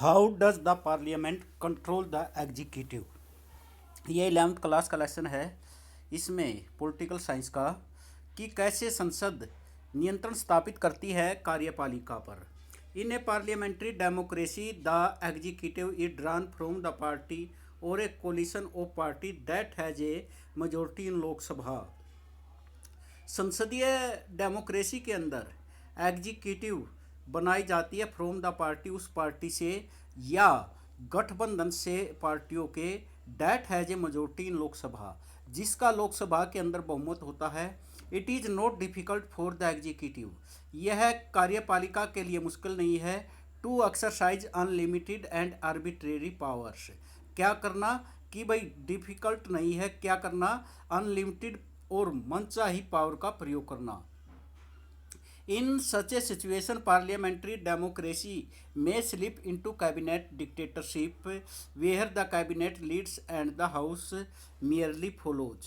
How does the parliament control the executive. ये 11th class का lesson है। इसमें पॉलिटिकल साइंस का कि कैसे संसद नियंत्रण स्थापित करती है कार्यपालिका पर। In a parliamentary democracy the executive is drawn from the party or a coalition of party that has a majority in Lok Sabha. संसदीय डेमोक्रेसी के अंदर एग्जीक्यूटिव बनाई जाती है फ्रॉम द पार्टी, उस पार्टी से या गठबंधन से पार्टियों के that has a majority in Lok Sabha, जिसका लोकसभा के अंदर बहुमत होता है। It is not difficult for the executive, यह कार्यपालिका के लिए मुश्किल नहीं है to exercise unlimited and arbitrary powers. क्या करना कि भाई डिफ़िकल्ट नहीं है, क्या करना अनलिमिटेड और मनचाही पावर का प्रयोग करना। In such a situation parliamentary democracy में slip into cabinet dictatorship where the cabinet leads and the house merely follows.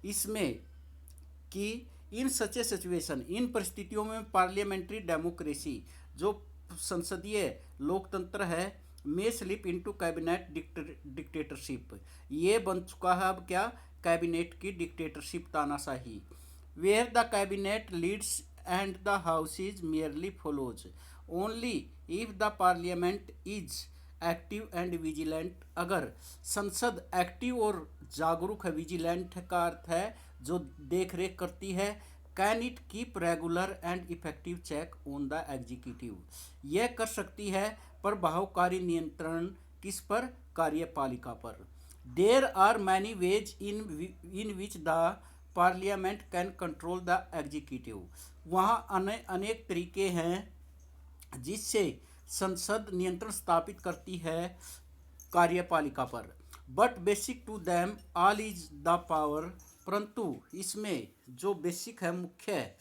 इसमें कि इन सच ए सिचुएशन, इन परिस्थितियों में पार्लियामेंट्री डेमोक्रेसी जो संसदीय लोकतंत्र है में स्लिप इनटू कैबिनेट डिक्टेटरशिप, ये बन चुका है अब क्या, कैबिनेट की डिक्टेटरशिप, तानाशाही। Where the cabinet leads and the house is merely follows only if the parliament is active and vigilant. अगर संसद एक्टिव और जागरूक है, विजिलेंट का अर्थ है जो देख रेख करती है। Can it keep regular and effective check on the executive, यह कर सकती है प्रभावकारी नियंत्रण किस पर, कार्यपालिका पर। There are many ways in which the parliament can control the executive, वहाँ अनेक तरीके हैं जिससे संसद नियंत्रण स्थापित करती है कार्यपालिका पर। But basic to them all is the power, परंतु इसमें जो बेसिक है, मुख्य है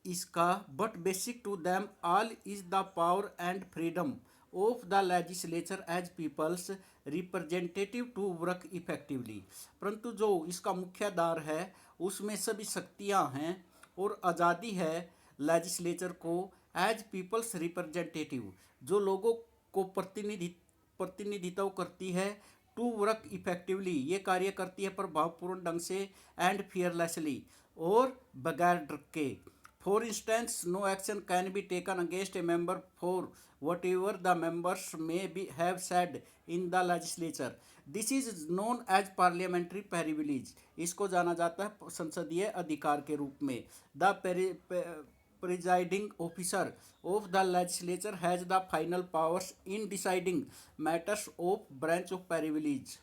इसका, but basic to them all is the power and freedom of the legislature as people's representative to work effectively. परंतु जो इसका मुख्य आधार है उसमें सभी शक्तियां हैं और आज़ादी है लेजिस्लेचर को एज पीपल्स रिप्रेजेंटेटिव, जो लोगों को प्रतिनिधित्व करती है, टू वर्क इफेक्टिवली, ये कार्य करती है प्रभावपूर्ण ढंग से, एंड फियरलेसली, और बगैर डर के। For instance no action can be taken against a member for whatever the members may be have said in the legislature, this is known as parliamentary privilege, इसको जाना जाता है संसदीय अधिकार के रूप में। The presiding officer of the legislature has the final powers in deciding matters of branch of privilege,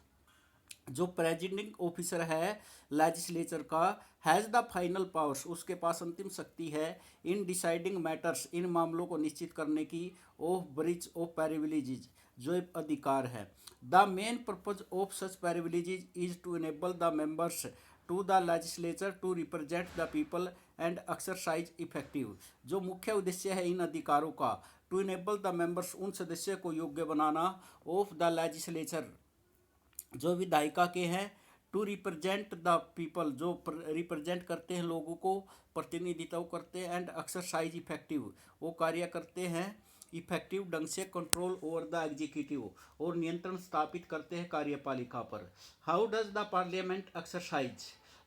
जो प्रेजिडिंग ऑफिसर है लेजिस्लेचर का, हैज़ द फाइनल पावर्स, उसके पास अंतिम शक्ति है, इन डिसाइडिंग मैटर्स, इन मामलों को निश्चित करने की, ऑफ ब्रीच ऑफ प्रिविलेजेस, जो अधिकार है। The main purpose of such privileges is to enable the members to the legislature to represent the people and exercise effective, जो मुख्य उद्देश्य है इन अधिकारों का, टू इनेबल द मेंबर्स, उन सदस्यों को योग्य बनाना, ऑफ द लेजिस्लेचर, जो विधायिका के हैं, टू रिप्रेजेंट द पीपल, जो रिप्रेजेंट करते हैं लोगों को, प्रतिनिधित्व करते हैं, एंड एक्सरसाइज इफेक्टिव, वो कार्य करते हैं इफेक्टिव ढंग से, कंट्रोल ओवर द एग्जीक्यूटिव, और नियंत्रण स्थापित करते हैं कार्यपालिका पर। How does the parliament exercise,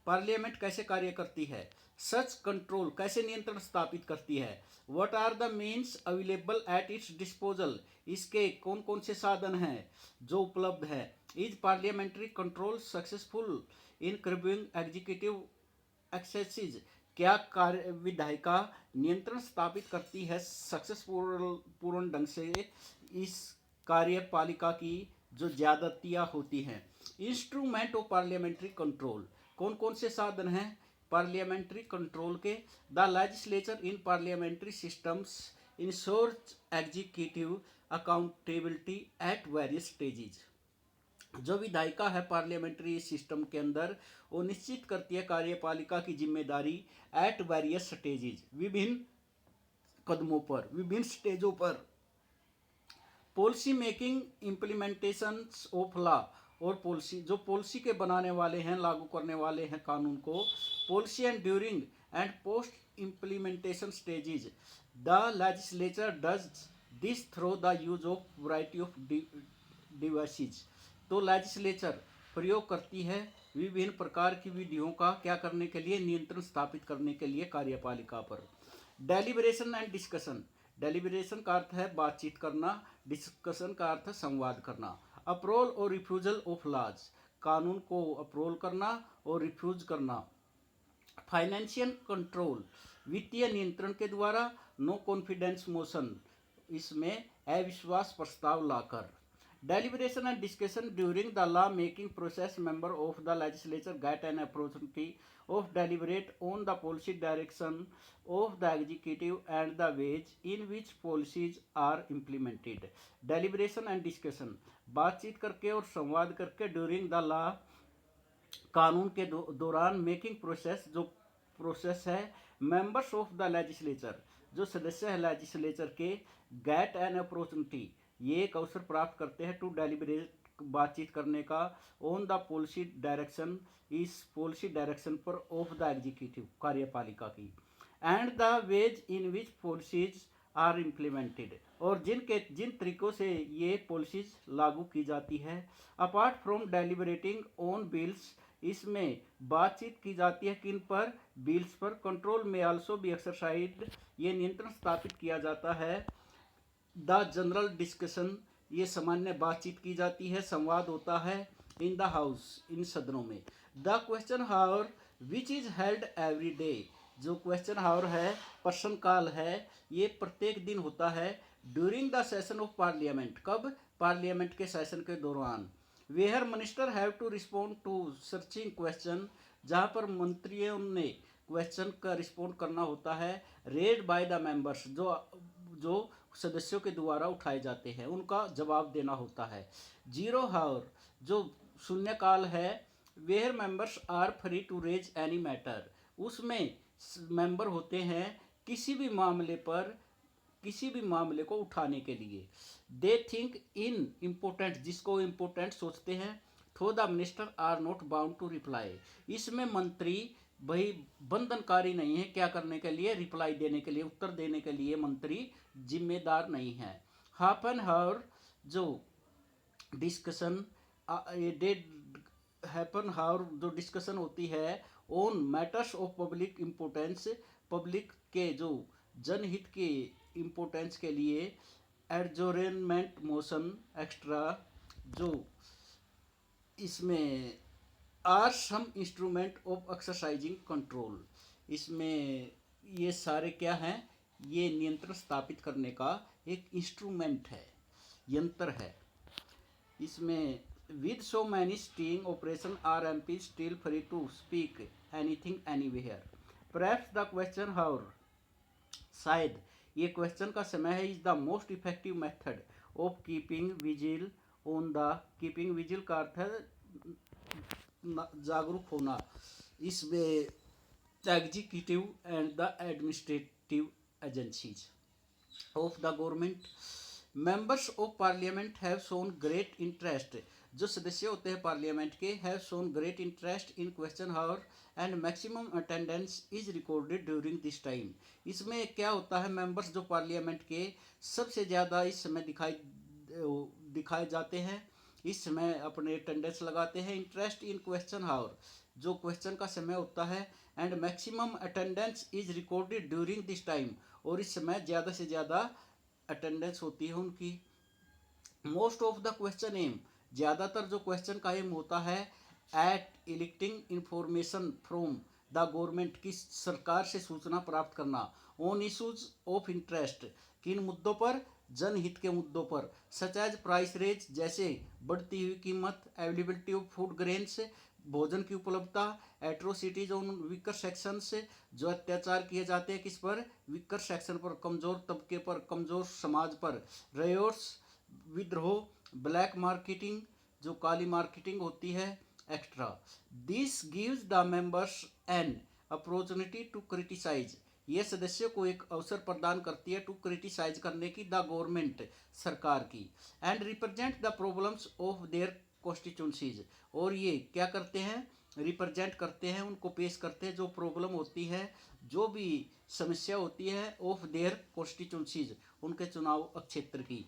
parliament कैसे कार्य करती है, सच कंट्रोल, कैसे नियंत्रण स्थापित करती है, what are the means available at its disposal, इसके कौन कौन से साधन हैं जो उपलब्ध है। Is parliamentary control successful in curbing executive excesses, क्या कार्य विधायिका नियंत्रण स्थापित करती है सक्सेसपूर्ण ढंग से इस कार्यपालिका की जो ज्यादतियाँ होती हैं। इंस्ट्रूमेंट ऑफ पार्लियामेंट्री कंट्रोल, कौन कौन से साधन हैं पार्लियामेंट्री कंट्रोल के। The legislature in parliamentary systems ensures executive accountability at various stages, जो विधायिका है पार्लियामेंट्री सिस्टम के अंदर, वो निश्चित करती है कार्यपालिका की जिम्मेदारी एट वेरियस स्टेजेज, विभिन्न कदमों पर, विभिन्न स्टेजों पर। Policy making implementation of law, और पॉलिसी, जो पॉलिसी के बनाने वाले हैं, लागू करने वाले हैं कानून को, policy and during and post implementation stages the legislature does this through the use of variety of devices. तो लेजिस्लेचर प्रयोग करती है विभिन्न प्रकार की विधियों का क्या करने के लिए, नियंत्रण स्थापित करने के लिए कार्यपालिका पर। Deliberation and discussion. डेलिब्रेशन का अर्थ है बातचीत करना, डिस्कशन का अर्थ है संवाद करना। अप्रोल और रिफ्यूजल ऑफ लॉज, कानून को अप्रोल करना और रिफ्यूज करना। फाइनेंशियल कंट्रोल, वित्तीय नियंत्रण के द्वारा। नो कॉन्फिडेंस मोशन, इसमें अविश्वास प्रस्ताव लाकर। Deliberation and discussion during the law making process, member of the legislature get an opportunity of deliberate on the policy direction of the executive and the ways in which policies are implemented. Deliberation and discussion, बातचीत करके और संवाद करके, during the law, कानून के दौरान, making process, जो process है, मेंबर्स ऑफ द लेजिस्लेचर, जो सदस्य है लेजिस्लेचर के, गेट एन अपॉर्चुनिटी, ये एक अवसर प्राप्त करते हैं, टू डेलिब्रेट, बातचीत करने का, ऑन द पॉलिसी डायरेक्शन, इस पॉलिसी डायरेक्शन पर, ऑफ द एग्जीक्यूटिव, कार्यपालिका की, and the ways in which policies are implemented, और जिन तरीकों से ये पॉलिसीज लागू की जाती है। अपार्ट फ्रॉम डेलिब्रेटिंग ऑन बिल्स, इसमें बातचीत की जाती है किन पर, बिल्स पर। कंट्रोल में आल्सो बी एक्सरसाइज्ड, ये नियंत्रण स्थापित किया जाता है। द जनरल डिस्कशन, ये सामान्य बातचीत की जाती है, संवाद होता है। इन द हाउस, इन सदनों में। The question hour which is held every day, जो क्वेश्चन हावर है, प्रश्नकाल है, ये प्रत्येक दिन होता है। During the session of parliament, कब, पार्लियामेंट के सेशन के दौरान। Where minister have to respond to searching question, जहाँ पर मंत्रियों ने क्वेश्चन का रिस्पॉन्ड करना होता है। रेड बाय द मेंबर्स, जो सदस्यों के द्वारा उठाए जाते हैं, उनका जवाब देना होता है। जीरो हावर, जो शून्यकाल है। Where members are free to raise any matter, उसमें मेंबर होते हैं किसी भी मामले को उठाने के लिए। दे थिंक इन इम्पोर्टेंट, जिसको इम्पोर्टेंट सोचते हैं। Though the minister are not bound to reply, इसमें मंत्री भाई बंधनकारी नहीं है, क्या करने के लिए, रिप्लाई देने के लिए, उत्तर देने के लिए मंत्री जिम्मेदार नहीं है। हाफ एन हावर, जो डिस्कशन, डेड हैपन हावर, जो डिस्कशन होती है on matters of public importance, public के, जो जनहित के इम्पोर्टेंस के लिए। एडजोर्नमेंट मोशन एक्स्ट्रा, जो इसमें are some instrument of exercising control, इसमें ये सारे क्या हैं, ये नियंत्रण स्थापित करने का एक इंस्ट्रूमेंट है, यंत्र है। इसमें with so many sting operation are M P still free to speak anything anywhere. Perhaps the question hour, शायद ये क्वेश्चन का समय है, is the most effective method of keeping vigil on the, keeping vigil का अर्थ है जागरूक होना, इसमें executive and the administrative agencies of the government. Members of parliament have shown great interest, जो सदस्य होते हैं पार्लियामेंट के, have shown great interest in question hour and maximum attendance is recorded during this time. इसमें क्या होता है, members जो पार्लियामेंट के सबसे ज़्यादा इस समय दिखाए जाते हैं, इस समय अपने अटेंडेंस लगाते हैं। इंटरेस्ट इन क्वेश्चन हावर, जो क्वेश्चन का समय होता है, and maximum attendance is recorded during this time, और इस समय ज़्यादा से ज़्यादा अटेंडेंस होती है उनकी। Most of the question aim, ज़्यादातर जो क्वेश्चन का एम होता है, at eliciting information from the government, की सरकार से सूचना प्राप्त करना। ऑन इशूज ऑफ इंटरेस्ट, किन मुद्दों पर, जनहित के मुद्दों पर। सच एज प्राइस रेज, जैसे बढ़ती हुई कीमत। अवेलेबिलिटी ऑफ फूड ग्रेन्स, भोजन की उपलब्धता। एट्रोसिटीज ऑन वीकर सेक्शंस, जो अत्याचार किए जाते हैं किस पर, वीकर सेक्शन पर, कमज़ोर तबके पर, कमज़ोर समाज पर। रयोट्स, विद्रोह। ब्लैक मार्केटिंग, जो काली मार्केटिंग होती है, extra. This gives the members an opportunity to criticise, ये सदस्यों को एक अवसर प्रदान करती है टू क्रिटिसाइज करने की, द गवर्नमेंट, सरकार की। And represent the problems of their constituencies, और ये क्या करते हैं, रिप्रेजेंट करते हैं, उनको पेश करते हैं, जो प्रॉब्लम होती है, जो भी समस्या होती है ऑफ देयर कॉन्स्टिट्यूंसीज, उनके चुनाव क्षेत्र की।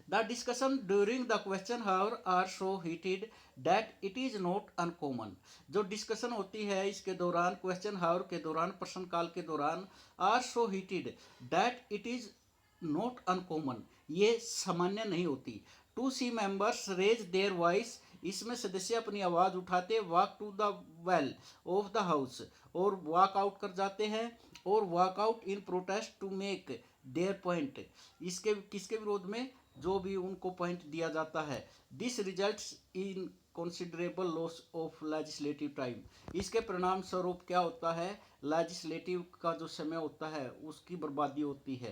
The discussion during the question hour are so heated that it is not uncommon. जो डिस्कशन होती है इसके दौरान, क्वेश्चन हावर के दौरान, प्रश्नकाल के दौरान, are so heated that it is not uncommon, ये सामान्य नहीं होती। To see members raise their voice, इसमें सदस्य अपनी आवाज़ उठाते, walk to the well of the house, और वॉक आउट कर जाते हैं, और walk out in protest to make their point, इसके किसके विरोध में, जो भी उनको पॉइंट दिया जाता है। This results in considerable loss of legislative time, इसके परिणाम स्वरूप क्या होता है, लेजिस्लेटिव का जो समय होता है उसकी बर्बादी होती है।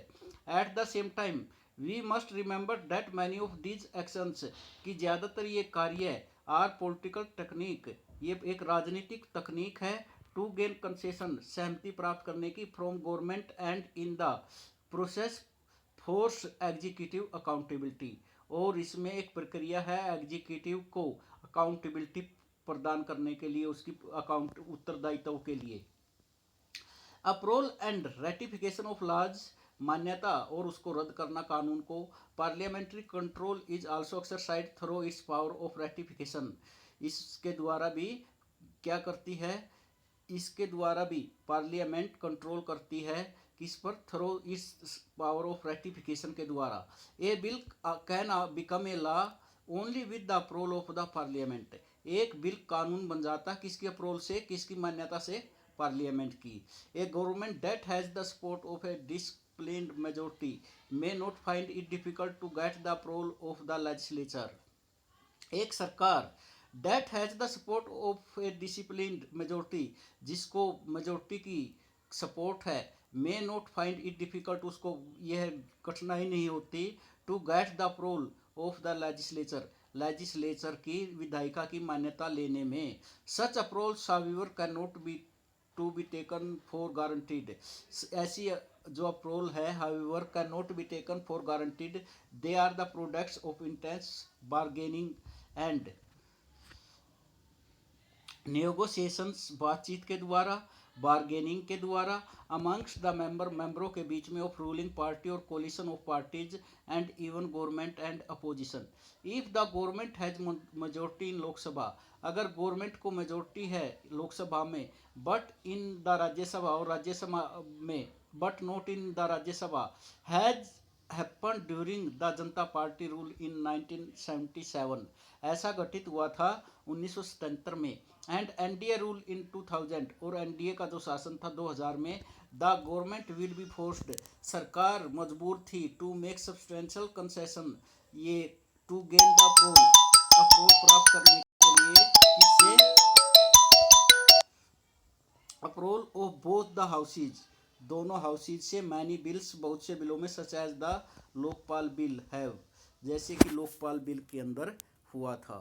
At the same time we must remember that many of these actions, कि ज़्यादातर ये कार्य आर पॉलिटिकल टेक्निक, ये एक राजनीतिक तकनीक है, टू गेन कंसेशन, सहमति प्राप्त करने की, from government and in the process force executive accountability, और इसमें एक प्रक्रिया है एग्जीक्यूटिव को अकाउंटेबिलिटी प्रदान करने के लिए, उसकी अकाउंट उत्तरदायित्व के लिए। Approval and ratification of laws, मान्यता और उसको रद्द करना कानून को। Parliamentary control is also exercise through its power of ratification, इसके द्वारा भी क्या करती है, इसके द्वारा भी पार्लियामेंट कंट्रोल करती है, किस पर, थ्रू इस पावर ऑफ रेटिफिकेशन के द्वारा। A bill can become a law only with the approval of the parliament, एक बिल कानून बन जाता किसकी अप्रूवल से, किसकी मान्यता से, पार्लियामेंट की। A government that has the support of a disciplined majority may not find it difficult to get the approval of the legislature, एक सरकार that has the support of a disciplined majority, जिसको majority की support है, may not find it difficult, उसको यह कठिनाई नहीं होती, to get the approval of the legislature, legislature की विधायिका की मान्यता लेने में। Such approvals however can not B to be taken for guaranteed, ऐसी जो अप्रूवल है however can not be taken for guaranteed, they are the products of intense bargaining and negotiations, बातचीत के द्वारा, बार्गेनिंग के द्वारा, अमंग्स द मेंबरों के बीच में, ऑफ रूलिंग पार्टी और collision of parties and even government and opposition. If the government has majority in Lok Sabha, अगर government को मेजोरिटी है लोकसभा में, बट इन द राज्यसभा, और राज्यसभा में, but not in the Rajya Sabha, has happen during the Janata party rule in 1977, ऐसा घटित हुआ था 1977 में। एंड एनडीए रूल इन 2000, और एनडीए का जो शासन था 2000 में। The government will be forced, सरकार मजबूर थी, टू मेक सब्सटेंशियल कंसेशन, ये टू गेन द अप्रूवल प्राप्त करने के लिए, इससे approval of both the houses, दोनों हाउसेज से, मैनी बिल्स, बहुत से बिलों में, such as the Lokpal bill have, जैसे कि लोकपाल बिल के अंदर हुआ था।